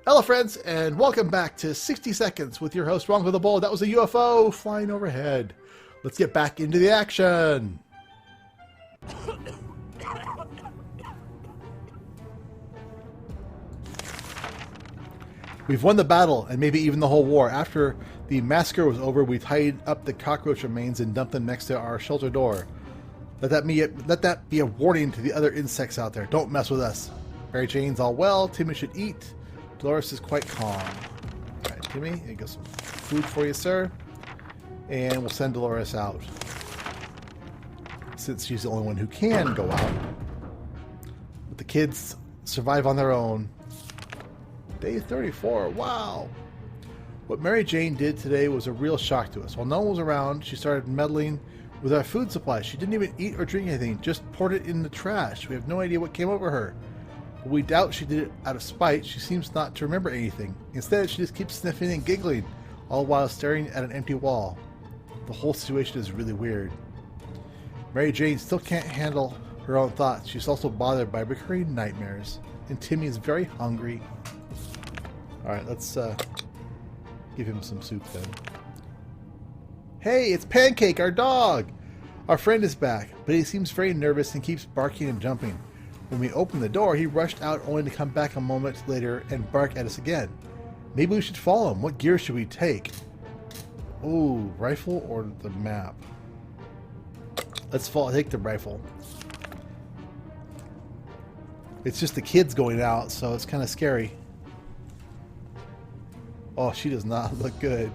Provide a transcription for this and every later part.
Hello friends, and welcome back to 60 Seconds with your host RongoTheBold. That was a UFO flying overhead. Let's get back into the action. We've won the battle, and maybe even the whole war. After the massacre was over, we tied up the cockroach remains and dumped them next to our shelter door. Let that be a warning to the other insects out there. Don't mess with us. Mary Jane's all well. Timmy should eat. Dolores is quite calm. All right, Timmy, here goes some food for you, sir. And we'll send Dolores out, since she's the only one who can go out. But the kids survive on their own. Day 34, wow! What Mary Jane did today was a real shock to us. While no one was around, she started meddling with our food supply. She didn't even eat or drink anything, just poured it in the trash. We have no idea what came over her. But we doubt she did it out of spite. She seems not to remember anything. Instead, she just keeps sniffing and giggling, all while staring at an empty wall. The whole situation is really weird. Mary Jane still can't handle her own thoughts. She's also bothered by recurring nightmares. And Timmy is very hungry. Alright, let's give him some soup then. Hey, it's Pancake, our dog! Our friend is back, but he seems very nervous and keeps barking and jumping. When we opened the door, he rushed out only to come back a moment later and bark at us again. Maybe we should follow him. What gear should we take? Ooh, rifle or the map? Let's take the rifle. It's just the kids going out, so it's kind of scary. Oh, she does not look good.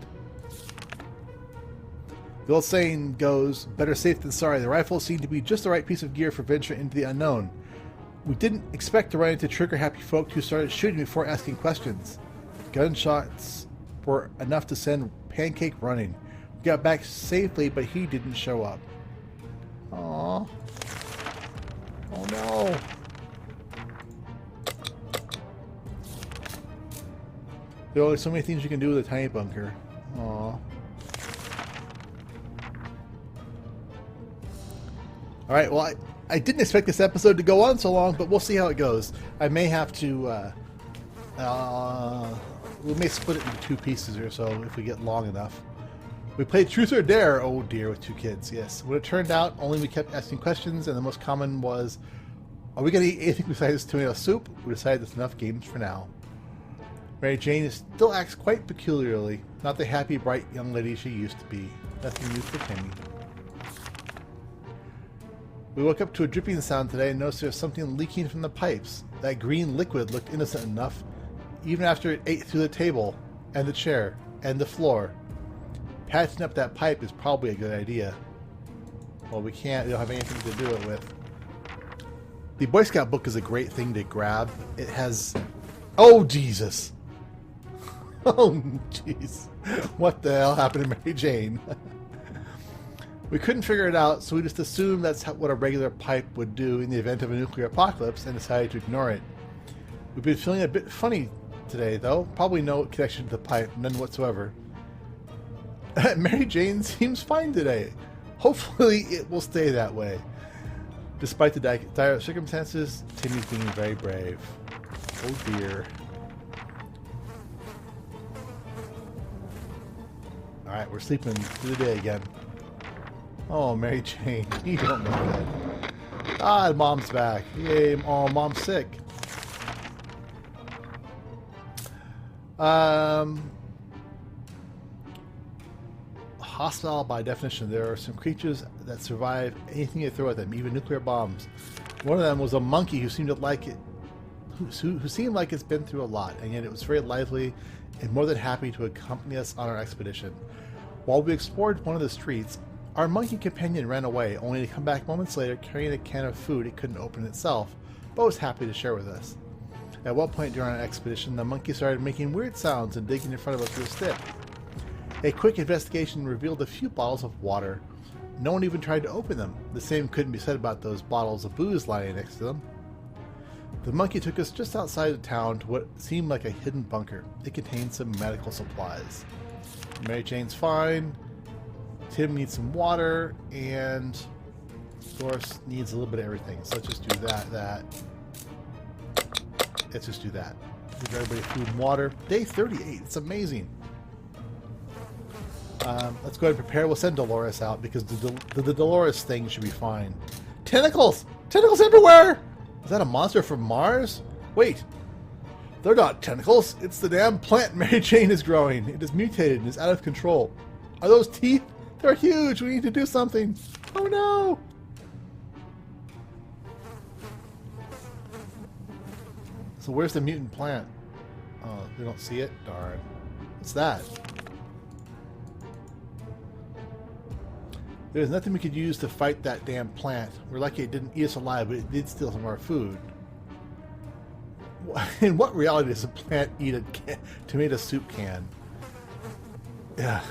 The old saying goes, better safe than sorry. The rifle seemed to be just the right piece of gear for venturing into the unknown. We didn't expect to run into trigger-happy folk who started shooting before asking questions. Gunshots were enough to send Pancake running. We got back safely, but he didn't show up. Aww. Oh no. There are only so many things you can do with a tiny bunker. Aww. Alright, well, I didn't expect this episode to go on so long, but we'll see how it goes. I may have to, we may split it into two pieces or so if we get long enough. We played Truth or Dare, oh dear, with two kids, yes. When it turned out, only we kept asking questions, and the most common was, are we going to eat anything besides tomato soup? We decided that's enough games for now. Mary Jane still acts quite peculiarly, not the happy, bright young lady she used to be. Nothing new for Timmy. We woke up to a dripping sound today and noticed there was something leaking from the pipes. That green liquid looked innocent enough, even after it ate through the table, and the chair, and the floor. Patching up that pipe is probably a good idea. Well, we don't have anything to do it with. The Boy Scout book is a great thing to grab. It has... Oh, Jesus! Oh, jeez. What the hell happened to Mary Jane? We couldn't figure it out, so we just assumed that's what a regular pipe would do in the event of a nuclear apocalypse and decided to ignore it. We've been feeling a bit funny today, though. Probably no connection to the pipe, none whatsoever. Mary Jane seems fine today. Hopefully it will stay that way. Despite the dire circumstances, Timmy's being very brave. Oh dear. Alright, we're sleeping through the day again. Oh, Mary Jane, you don't know that. Ah, Mom's back. Yay, oh, Mom's sick. Hostile by definition. There are some creatures that survive anything you throw at them, even nuclear bombs. One of them was a monkey who seemed to like it, who seemed like it's been through a lot, and yet it was very lively and more than happy to accompany us on our expedition. While we explored one of the streets, our monkey companion ran away, only to come back moments later carrying a can of food it couldn't open itself, but was happy to share with us. At one point during our expedition, the monkey started making weird sounds and digging in front of us with a stick. A quick investigation revealed a few bottles of water. No one even tried to open them. The same couldn't be said about those bottles of booze lying next to them. The monkey took us just outside of town to what seemed like a hidden bunker. It contained some medical supplies. Mary Jane's fine. Tim needs some water, and Doris needs a little bit of everything. So let's just do that. Let's just do that. Give everybody food and water. Day 38. It's amazing. Let's go ahead and prepare. We'll send Dolores out because the Dolores thing should be fine. Tentacles! Tentacles everywhere! Is that a monster from Mars? Wait. They're not tentacles. It's the damn plant Mary Jane is growing. It is mutated and is out of control. Are those teeth? They're huge. We need to do something. Oh no! So where's the mutant plant? Oh, we don't see it? Darn. What's that? There's nothing we could use to fight that damn plant. We're lucky it didn't eat us alive, but it did steal some of our food. In what reality does a plant eat a tomato soup can? Yeah.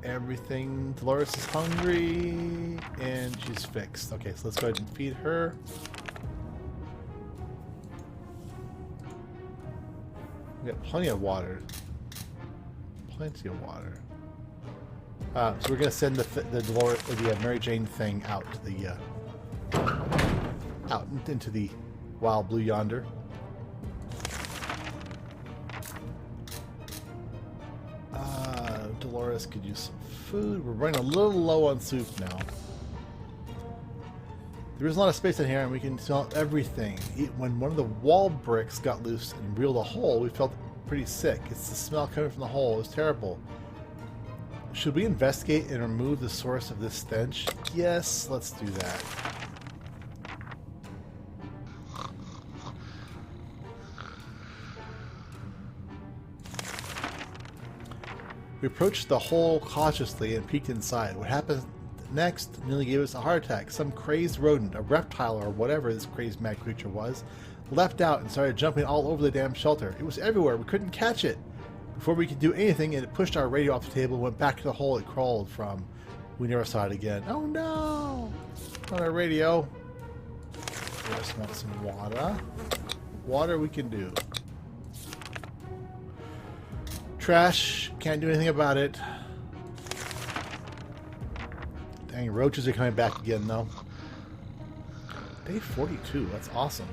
Everything. Dolores is hungry, and she's fixed. Okay, so let's go ahead and feed her. We got plenty of water. Plenty of water. So we're gonna send the Dolores, the Mary Jane thing out to the out into the wild blue yonder. Dolores could use some food. We're running a little low on soup now. There is a lot of space in here, and we can smell everything. When one of the wall bricks got loose and reeled a hole, we felt pretty sick. It's the smell coming from the hole. It was terrible. Should we investigate and remove the source of this stench? Yes, let's do that. We approached the hole cautiously and peeked inside. What happened next nearly gave us a heart attack. Some crazed rodent, a reptile or whatever this crazed mad creature was, leapt out and started jumping all over the damn shelter. It was everywhere. We couldn't catch it. Before we could do anything, it pushed our radio off the table and went back to the hole it crawled from. We never saw it again. Oh no! Not our radio. We just want some water. Water we can do. Trash. Can't do anything about it. Dang, roaches are coming back again though. Day 42. That's awesome.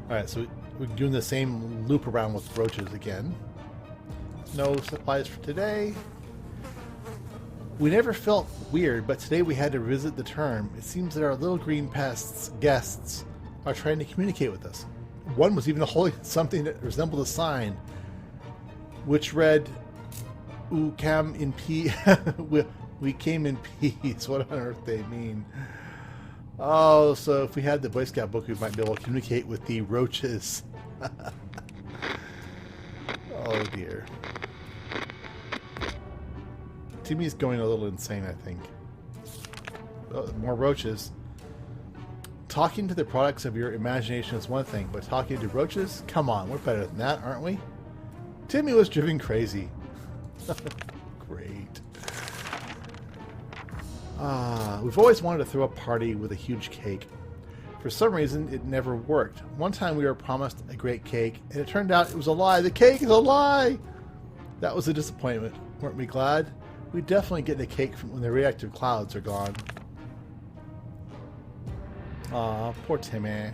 Alright, so we're doing the same loop around with roaches again. No supplies for today. We never felt weird, but today we had to revisit the term. It seems that our little green guests are trying to communicate with us. One was even holding something that resembled a sign, which read, "We came in peace." We came in peace. What on earth they mean? Oh, so if we had the Boy Scout book, we might be able to communicate with the roaches. Oh dear. Timmy's going a little insane, I think. Oh, more roaches. Talking to the products of your imagination is one thing, but talking to roaches? Come on, we're better than that, aren't we? Timmy was driven crazy. Great. We've always wanted to throw a party with a huge cake. For some reason, it never worked. One time we were promised a great cake, and it turned out it was a lie. The cake is a lie! That was a disappointment. Weren't we glad? We definitely get the cake from when the radioactive clouds are gone. Aw, poor Timmy.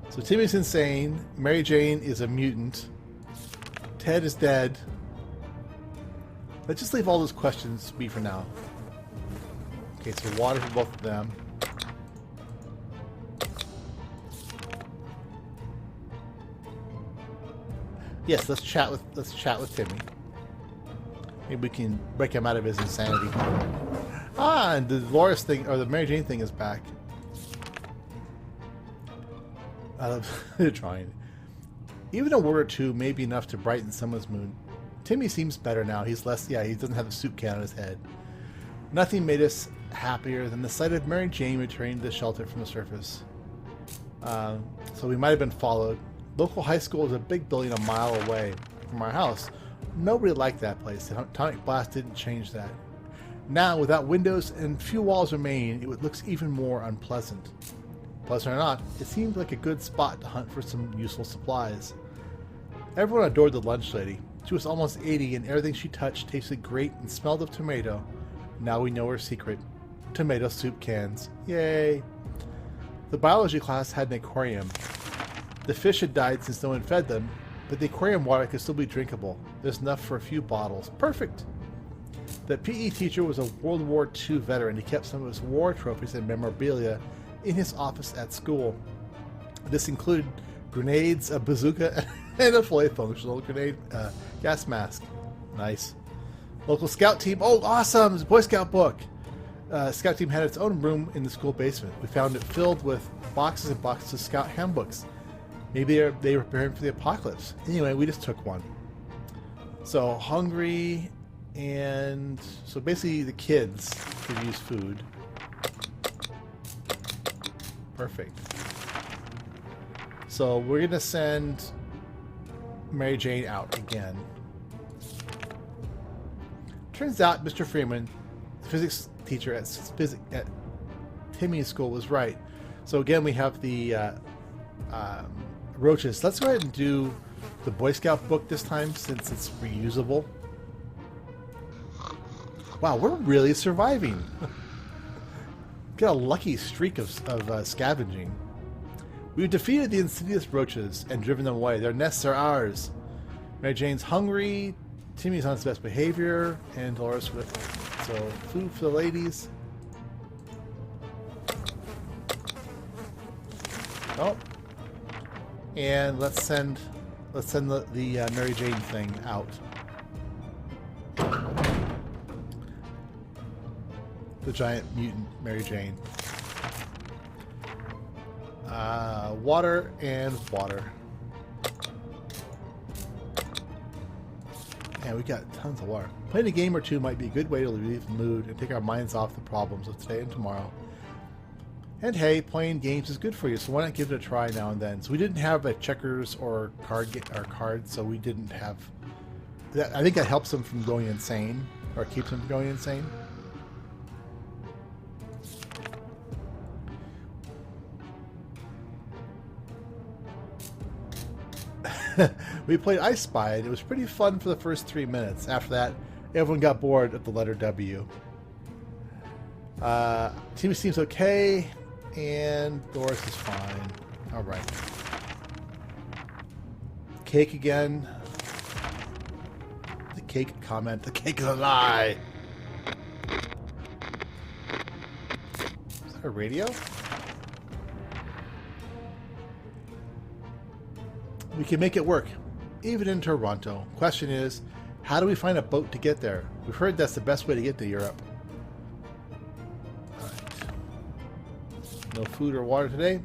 So Timmy's insane. Mary Jane is a mutant. Ted is dead. Let's just leave all those questions be for now. Okay, so water for both of them. Yes, let's chat with Timmy. Maybe we can break him out of his insanity. Ah, and the Dolores thing, or the Mary Jane thing is back. I love trying. Even a word or two may be enough to brighten someone's mood. Timmy seems better now. He's less, he doesn't have the soup can on his head. Nothing made us happier than the sight of Mary Jane returning to the shelter from the surface. So we might have been followed. Local high school is a big building a mile away from our house. Nobody liked that place. The atomic blast didn't change that. Now, without windows and few walls remaining, it looks even more unpleasant. Pleasant or not, it seemed like a good spot to hunt for some useful supplies. Everyone adored the lunch lady. She was almost 80 and everything she touched tasted great and smelled of tomato. Now we know her secret. Tomato soup cans. Yay! The biology class had an aquarium. The fish had died since no one fed them, but the aquarium water could still be drinkable. There's enough for a few bottles. Perfect! The PE teacher was a World War II veteran. He kept some of his war trophies and memorabilia in his office at school. This included grenades, a bazooka, and a fully functional grenade gas mask. Nice. Local scout team. Oh, awesome! It's a Boy Scout book. Scout team had its own room in the school basement. We found it filled with boxes and boxes of scout handbooks. Maybe they were preparing for the apocalypse. Anyway, we just took one. So, hungry, and so basically the kids could use food. Perfect. So we're going to send Mary Jane out again. Turns out Mr. Freeman, the physics teacher at Timmy's school, was right. So again, we have the roaches. Let's go ahead and do the Boy Scout book this time, since it's reusable. Wow, we're really surviving. Got a lucky streak of scavenging. We've defeated the insidious roaches and driven them away. Their nests are ours. Mary Jane's hungry, Timmy's on his best behavior, and Dolores with it. So, food for the ladies. Oh. And let's send the Mary Jane thing out. The giant mutant Mary Jane. Water and water. And we got tons of water. Playing a game or two might be a good way to relieve the mood and take our minds off the problems of today and tomorrow. And hey, playing games is good for you, so why not give it a try now and then? So we didn't have a checkers or cards, so we didn't have that. I think that helps them from going insane, or keeps them from going insane. We played I Spy, and it was pretty fun for the first 3 minutes. After that, everyone got bored at the letter W. Team seems okay, and Doris is fine. Alright. Cake again. The cake comment. The cake is a lie! Is that a radio? We can make it work, even in Toronto. Question is, how do we find a boat to get there? We've heard that's the best way to get to Europe. All right. No food or water today.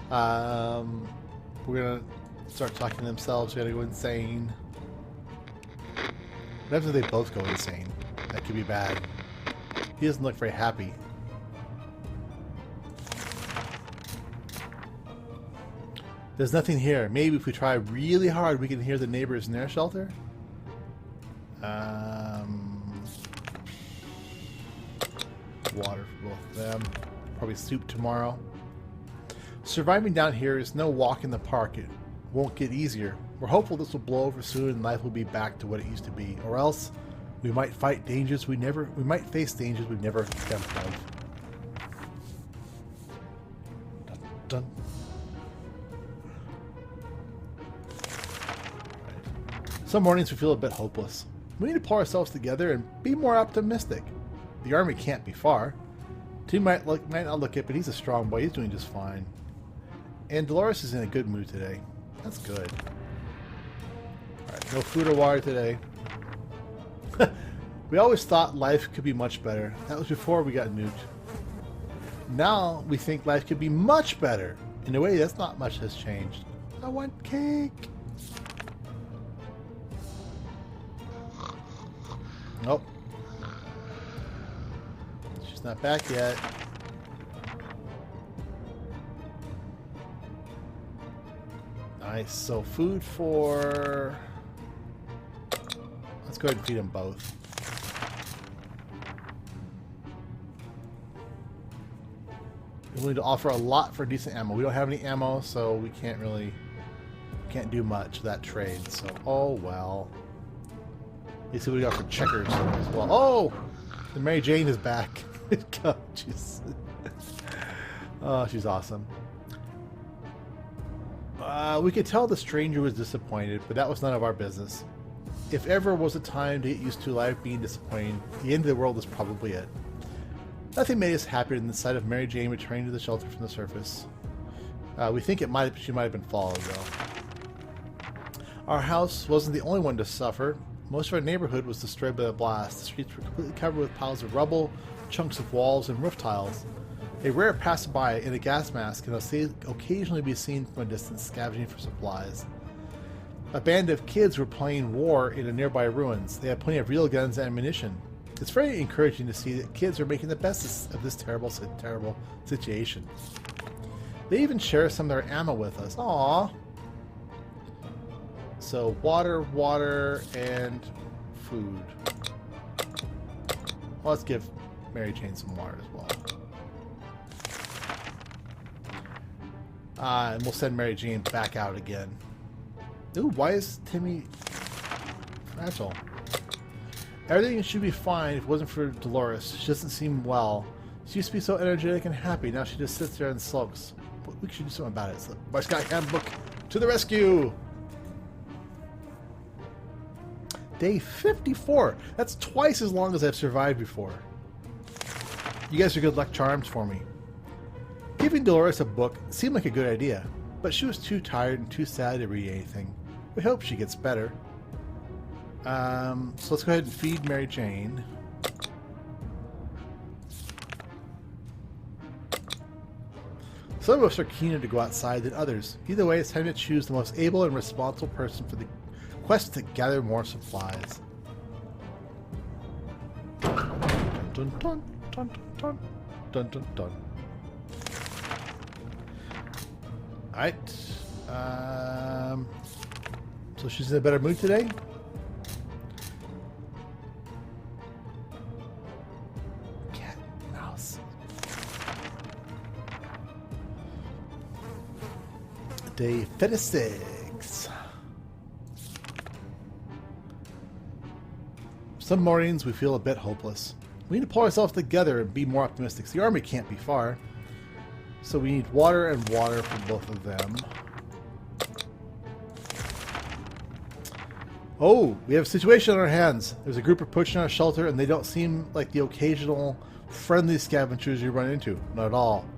We're gonna start talking to themselves. We're gonna go insane. What happens if they both go insane? That could be bad. He doesn't look very happy. There's nothing here. Maybe if we try really hard, we can hear the neighbors in their shelter. Water for both of them. Probably soup tomorrow. Surviving down here is no walk in the park. It won't get easier. We're hopeful this will blow over soon and life will be back to what it used to be. Or else we might fight dangers we might face dangers we've never dreamt of. Dun, dun. Some mornings we feel a bit hopeless. We need to pull ourselves together and be more optimistic. The army can't be far. Tim might not look it, but he's a strong boy. He's doing just fine. And Dolores is in a good mood today. That's good. Alright, no food or water today. We always thought life could be much better. That was before we got nuked. Now we think life could be much better. In a way, that's not much has changed. I want cake. Nope. She's not back yet. Nice. So food for... Let's go ahead and feed them both. We're willing to offer a lot for decent ammo. We don't have any ammo, so we can't really Can't do much of that trade, so oh well. Let's see what we got for checkers as well. Oh! The Mary Jane is back. God, she's oh, she's awesome. We could tell the stranger was disappointed, but that was none of our business. If ever was a time to get used to life being disappointing, the end of the world is probably it. Nothing made us happier than the sight of Mary Jane returning to the shelter from the surface. We think she might have been followed, though. Our house wasn't the only one to suffer. Most of our neighborhood was destroyed by the blast. The streets were completely covered with piles of rubble, chunks of walls, and roof tiles. A rare passerby in a gas mask can occasionally be seen from a distance scavenging for supplies. A band of kids were playing war in the nearby ruins. They had plenty of real guns and ammunition. It's very encouraging to see that kids are making the best of this terrible situation. They even share some of their ammo with us. Aww. So, water, and food. Well, let's give Mary Jane some water as well. And we'll send Mary Jane back out again. Ooh, why is Timmy fragile? Everything should be fine if it wasn't for Dolores. She doesn't seem well. She used to be so energetic and happy. Now she just sits there and sulks. We should do something about it. So, Boy Scout Handbook to the rescue! Day 54. That's twice as long as I've survived before. You guys are good luck charms for me. Giving Dolores a book seemed like a good idea, but she was too tired and too sad to read anything. We hope she gets better. So let's go ahead and feed Mary Jane. Some of us are keener to go outside than others. Either way, it's time to choose the most able and responsible person for the quest to gather more supplies. Dun dun dun dun dun dun dun dun. Alright. So she's in a better mood today? Cat, mouse. Day 56. Some mornings we feel a bit hopeless. We need to pull ourselves together and be more optimistic. The army can't be far. So we need water and water for both of them. Oh, we have a situation on our hands. There's a group approaching our shelter and they don't seem like the occasional friendly scavengers you run into. Not at all.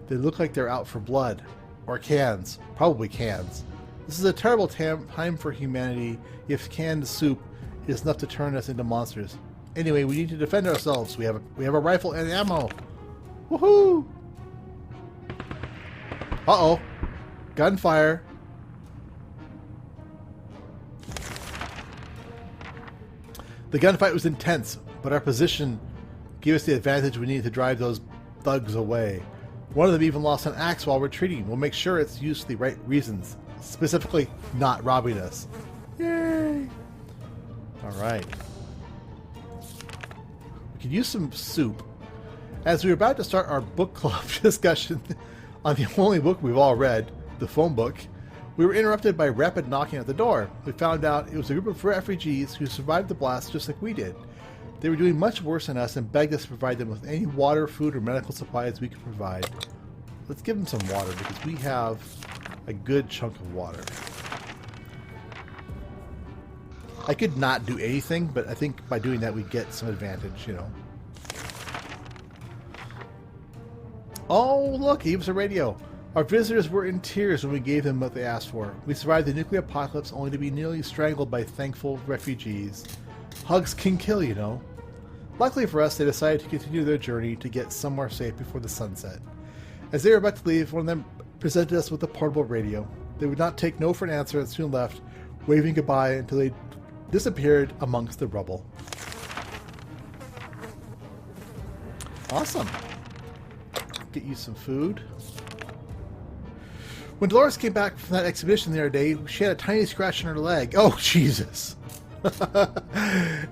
They look like they're out for blood. Or cans. Probably cans. This is a terrible time for humanity if canned soup is enough to turn us into monsters. Anyway, we need to defend ourselves. We have a rifle and ammo. Woohoo! Uh-oh. Gunfire. The gunfight was intense, but our position gave us the advantage we needed to drive those thugs away. One of them even lost an axe while retreating. We'll make sure it's used for the right reasons. Specifically, not robbing us. Yay! Alright. We could use some soup. As we were about to start our book club discussion on the only book we've all read, the phone book, we were interrupted by rapid knocking at the door. We found out it was a group of refugees who survived the blast just like we did. They were doing much worse than us and begged us to provide them with any water, food, or medical supplies we could provide. Let's give them some water because we have a good chunk of water. I could not do anything, but I think by doing that we get some advantage, you know. Oh, look, he was a radio. Our visitors were in tears when we gave them what they asked for. We survived the nuclear apocalypse only to be nearly strangled by thankful refugees. Hugs can kill, you know. Luckily for us, they decided to continue their journey to get somewhere safe before the sunset. As they were about to leave, one of them presented us with a portable radio. They would not take no for an answer and soon left, waving goodbye until they disappeared amongst the rubble. Awesome. Get you some food. When Dolores came back from that expedition the other day, she had a tiny scratch on her leg. Oh, Jesus.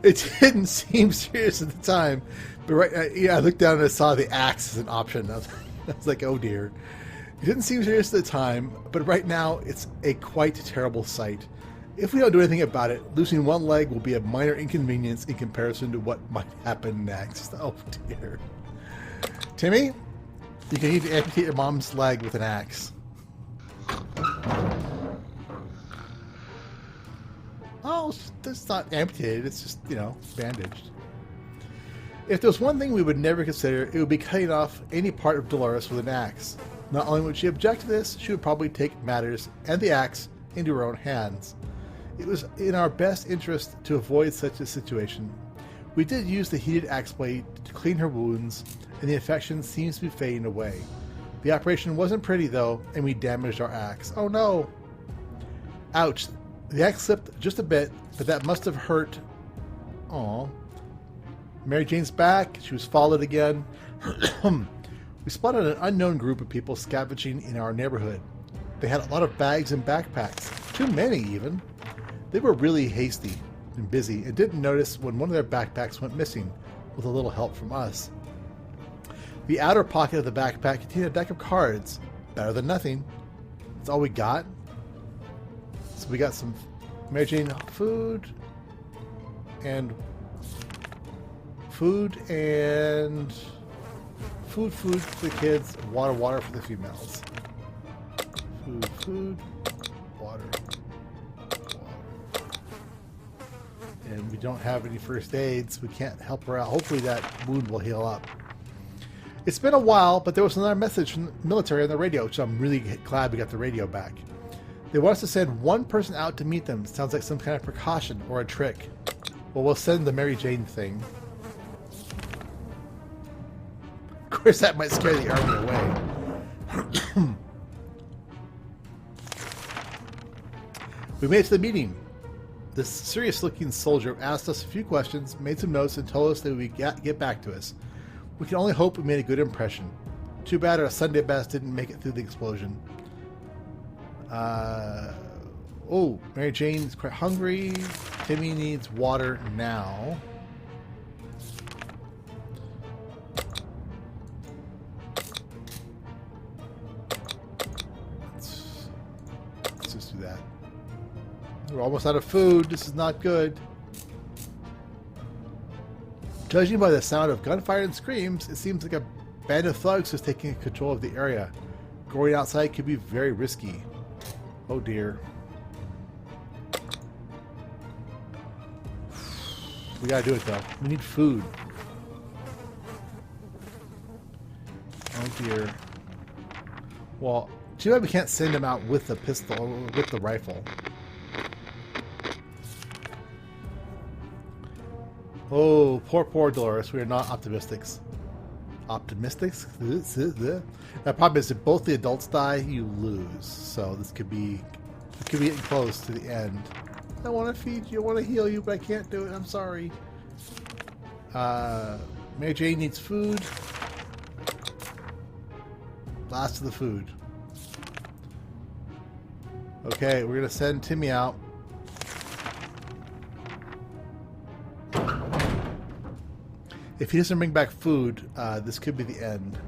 It didn't seem serious at the time, but I looked down and I saw the axe as an option. I was like, oh dear. It didn't seem serious at the time, but right now it's a quite terrible sight. If we don't do anything about it, losing one leg will be a minor inconvenience in comparison to what might happen next. Oh dear. Timmy, you can need to amputate your mom's leg with an axe. Oh, it's not amputated, it's just, bandaged. If there's one thing we would never consider, it would be cutting off any part of Dolores with an axe. Not only would she object to this, she would probably take matters and the axe into her own hands. It was in our best interest to avoid such a situation. We did use the heated axe blade to clean her wounds, and the infection seems to be fading away. The operation wasn't pretty though, and we damaged our axe. Oh no! Ouch! The axe slipped just a bit, but that must have hurt. Aww. Mary Jane's back. She was followed again. We spotted an unknown group of people scavenging in our neighborhood. They had a lot of bags and backpacks. Too many, even. They were really hasty and busy and didn't notice when one of their backpacks went missing, with a little help from us. The outer pocket of the backpack contained a deck of cards. Better than nothing. That's all we got. So we got some Mary Jane food and food for the kids, water for the females. Food, water. And we don't have any first aids. We can't help her out. Hopefully that wound will heal up. It's been a while, but there was another message from the military on the radio, which I'm really glad we got the radio back. They want us to send one person out to meet them. Sounds like some kind of precaution or a trick. Well, we'll send the Mary Jane thing. Of course, that might scare the army away. We made it to the meeting. This serious-looking soldier asked us a few questions, made some notes, and told us that we get back to us. We can only hope we made a good impression. Too bad our Sunday best didn't make it through the explosion. Oh, Mary Jane's quite hungry. Timmy needs water now. Let's just do that. We're almost out of food. This is not good. Judging by the sound of gunfire and screams, it seems like a band of thugs is taking control of the area. Going outside could be very risky. Oh dear. We gotta do it though. We need food. Oh dear. Well, too bad we can't send him out with the pistol or with the rifle. Oh, poor Dolores. We are not optimistics. Optimistics? The problem is if both the adults die, you lose. So this could be getting close to the end. I want to feed you, I want to heal you, but I can't do it. I'm sorry. Mary Jane needs food. Last of the food. Okay, we're going to send Timmy out. If he doesn't bring back food, this could be the end.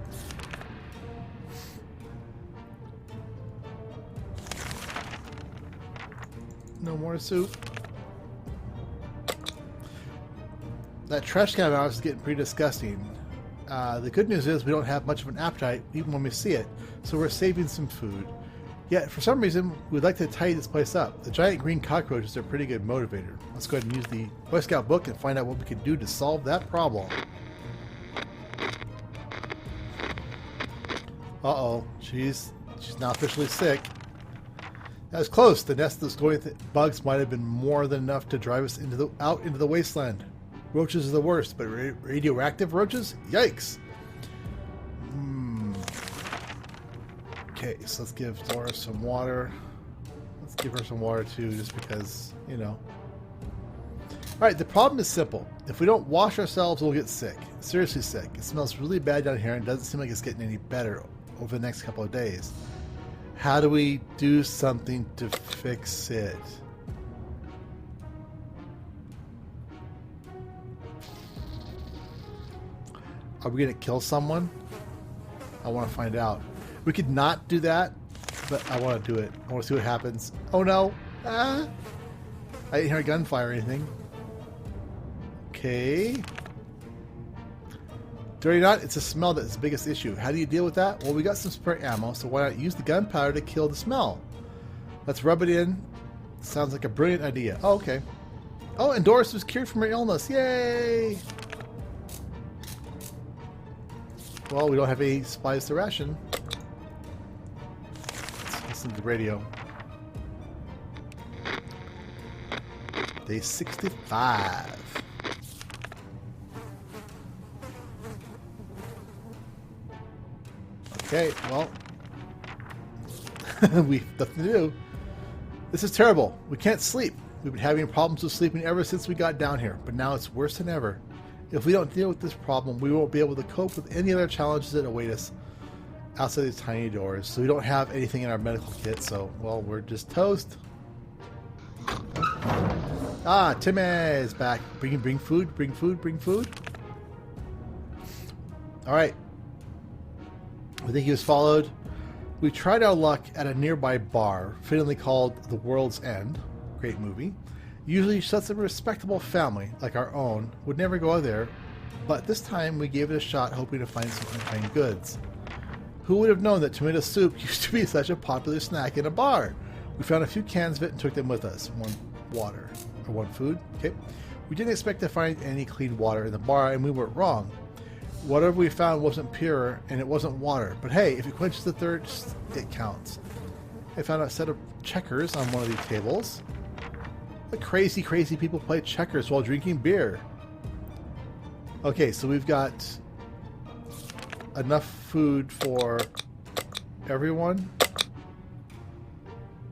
No more soup. That trash can of ours is getting pretty disgusting. The good news is we don't have much of an appetite even when we see it, so we're saving some food. Yet, for some reason, we'd like to tidy this place up. The giant green cockroaches are a pretty good motivator. Let's go ahead and use the Boy Scout book and find out what we can do to solve that problem. Uh-oh. She's now officially sick. That was close. The nest of those glowing bugs might have been more than enough to drive us out into the wasteland. Roaches are the worst, but radioactive roaches? Yikes! Okay, so let's give Dolores some water. Let's give her some water too, just because, you know. Alright, the problem is simple. If we don't wash ourselves, we'll get sick. Seriously sick. It smells really bad down here and doesn't seem like it's getting any better over the next couple of days. How do we do something to fix it? Are we going to kill someone? I want to find out. We could not do that, but I want to do it. I want to see what happens. Oh no! Ah! I didn't hear a gunfire or anything. Okay. Dirty not, it's a smell that's the biggest issue. How do you deal with that? Well, we got some spare ammo, so why not use the gunpowder to kill the smell? Let's rub it in. Sounds like a brilliant idea. Oh, okay. Oh, and Doris was cured from her illness. Yay! Well, we don't have any supplies to ration. Let's listen to the radio. Day 65. Okay, well, we've nothing to do. This is terrible. We can't sleep. We've been having problems with sleeping ever since we got down here, but now it's worse than ever. If we don't deal with this problem, we won't be able to cope with any other challenges that await us outside these tiny doors. So we don't have anything in our medical kit, so, well, we're just toast. Ah, Timmy is back. Bring food, bring food, bring food. All right. I think he was followed. We tried our luck at a nearby bar, fittingly called The World's End. Great movie. Usually such a respectable family, like our own, would never go there, but this time we gave it a shot hoping to find some unkind goods. Who would have known that tomato soup used to be such a popular snack in a bar? We found a few cans of it and took them with us. One water, or one food, okay. We didn't expect to find any clean water in the bar, and we weren't wrong. Whatever we found wasn't pure, and it wasn't water. But hey, if it quenches the thirst, it counts. I found a set of checkers on one of these tables. The crazy, crazy people play checkers while drinking beer. Okay, so we've got enough food for everyone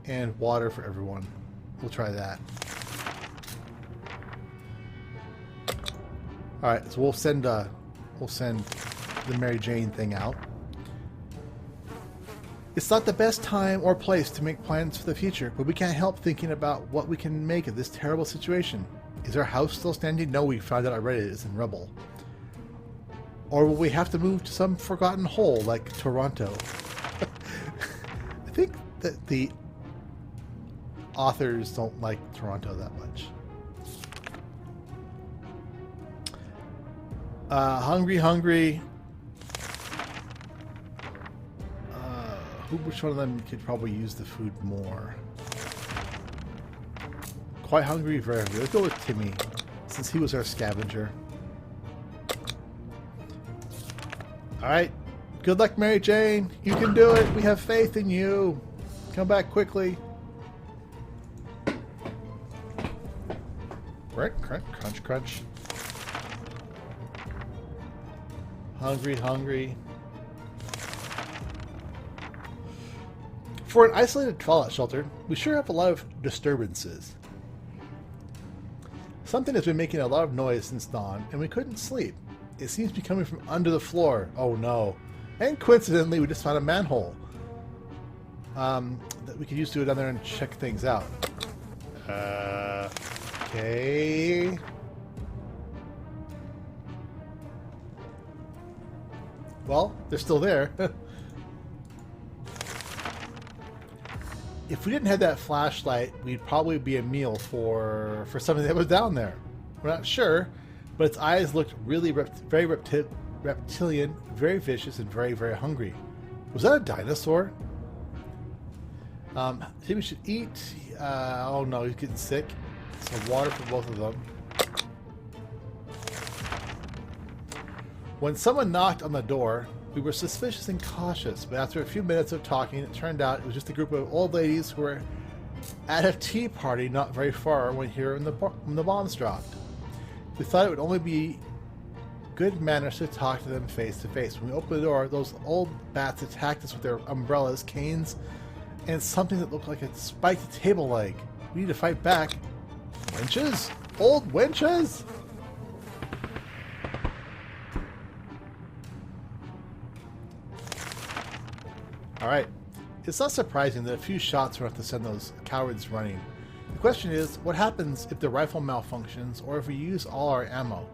and water for everyone. We'll try that. All right, so we'll send the Mary Jane thing out. It's not the best time or place to make plans for the future, but we can't help thinking about what we can make of this terrible situation. Is our house still standing? No, we found out already it is in rubble. Or will we have to move to some forgotten hole like Toronto? I think that the authors don't like Toronto that much. Hungry. Which one of them could probably use the food more? Quite hungry, very hungry. Let's go with Timmy, since he was our scavenger. Alright. Good luck, Mary Jane. You can do it. We have faith in you. Come back quickly. Crunch, crunch. Hungry. For an isolated fallout shelter, we sure have a lot of disturbances. Something has been making a lot of noise since dawn, and we couldn't sleep. It seems to be coming from under the floor. Oh no. And coincidentally, we just found a manhole. That we could use to go down there and check things out. Okay. Well, they're still there. If we didn't have that flashlight, we'd probably be a meal for something that was down there. We're not sure, but its eyes looked really very reptilian, very vicious, and very, very hungry. Was that a dinosaur? I think we should eat. Oh no, he's getting sick. Some water for both of them. When someone knocked on the door, we were suspicious and cautious, but after a few minutes of talking, it turned out it was just a group of old ladies who were at a tea party not very far when the bombs dropped. We thought it would only be good manners to talk to them face to face. When we opened the door, those old bats attacked us with their umbrellas, canes, and something that looked like a spiked table leg. We need to fight back. Wenches? Old wenches? Alright, it's not surprising that a few shots were enough to send those cowards running. The question is, what happens if the rifle malfunctions or if we use all our ammo?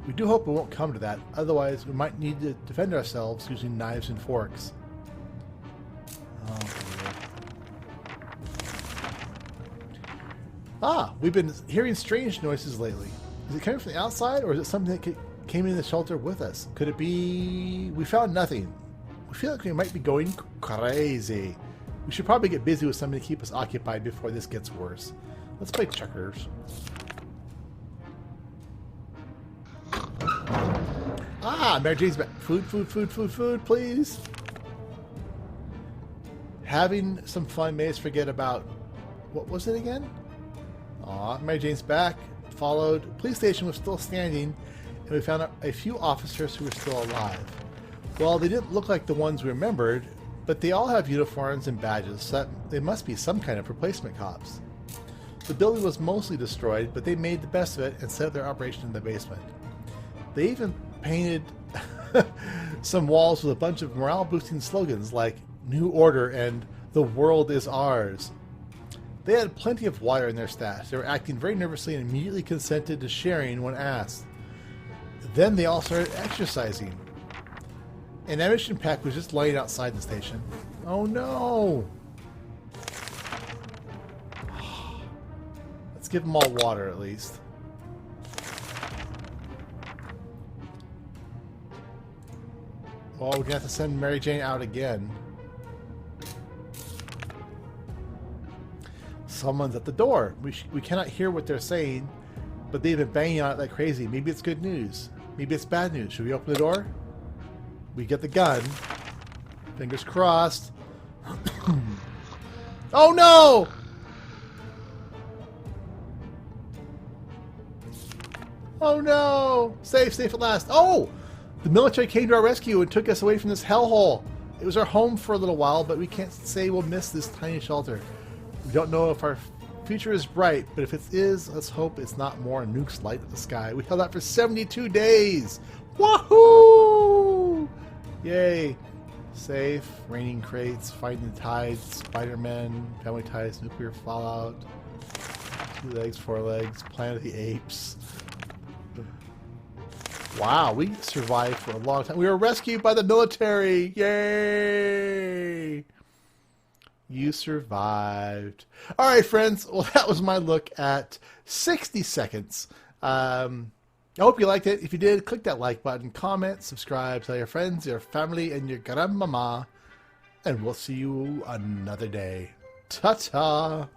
We do hope it won't come to that, otherwise we might need to defend ourselves using knives and forks. Ah, we've been hearing strange noises lately. Is it coming from the outside, or is it something that came in the shelter with us? Could it be... We found nothing. We feel like we might be going crazy. We should probably get busy with something to keep us occupied before this gets worse. Let's play checkers. Ah, Mary Jane's back. Food, food, food, food, food, please. Having some fun made us forget about... What was it again? Aw, Mary Jane's back. Followed. Police station was still standing, and we found a few officers who were still alive. Well, they didn't look like the ones we remembered, but they all have uniforms and badges, so that they must be some kind of replacement cops. The building was mostly destroyed, but they made the best of it and set up their operation in the basement. They even painted some walls with a bunch of morale-boosting slogans like New Order and The World is Ours. They had plenty of water in their stash. They were acting very nervously and immediately consented to sharing when asked. Then they all started exercising. An ammunition pack was just laying outside the station. Oh no! Let's give them all water at least. Well, we're gonna have to send Mary Jane out again. Someone's at the door. We cannot hear what they're saying, but they've been banging on it like crazy. Maybe it's good news. Maybe it's bad news. Should we open the door? We get the gun. Fingers crossed. Oh no! Oh no! Safe, safe at last. Oh! The military came to our rescue and took us away from this hellhole. It was our home for a little while, but we can't say we'll miss this tiny shelter. We don't know if our future is bright, but if it is, let's hope it's not more nukes light up the sky. We held out for 72 days! Woohoo! Yay! Safe, raining crates, fighting the tides, Spider-Man, family ties, nuclear fallout, 2 legs, 4 legs, Planet of the Apes. Wow, we survived for a long time. We were rescued by the military! Yay! You survived. All right, friends. Well, that was my look at 60 seconds. I hope you liked it. If you did, click that like button, comment, subscribe, tell your friends, your family, and your grandmama. And we'll see you another day. Ta-ta!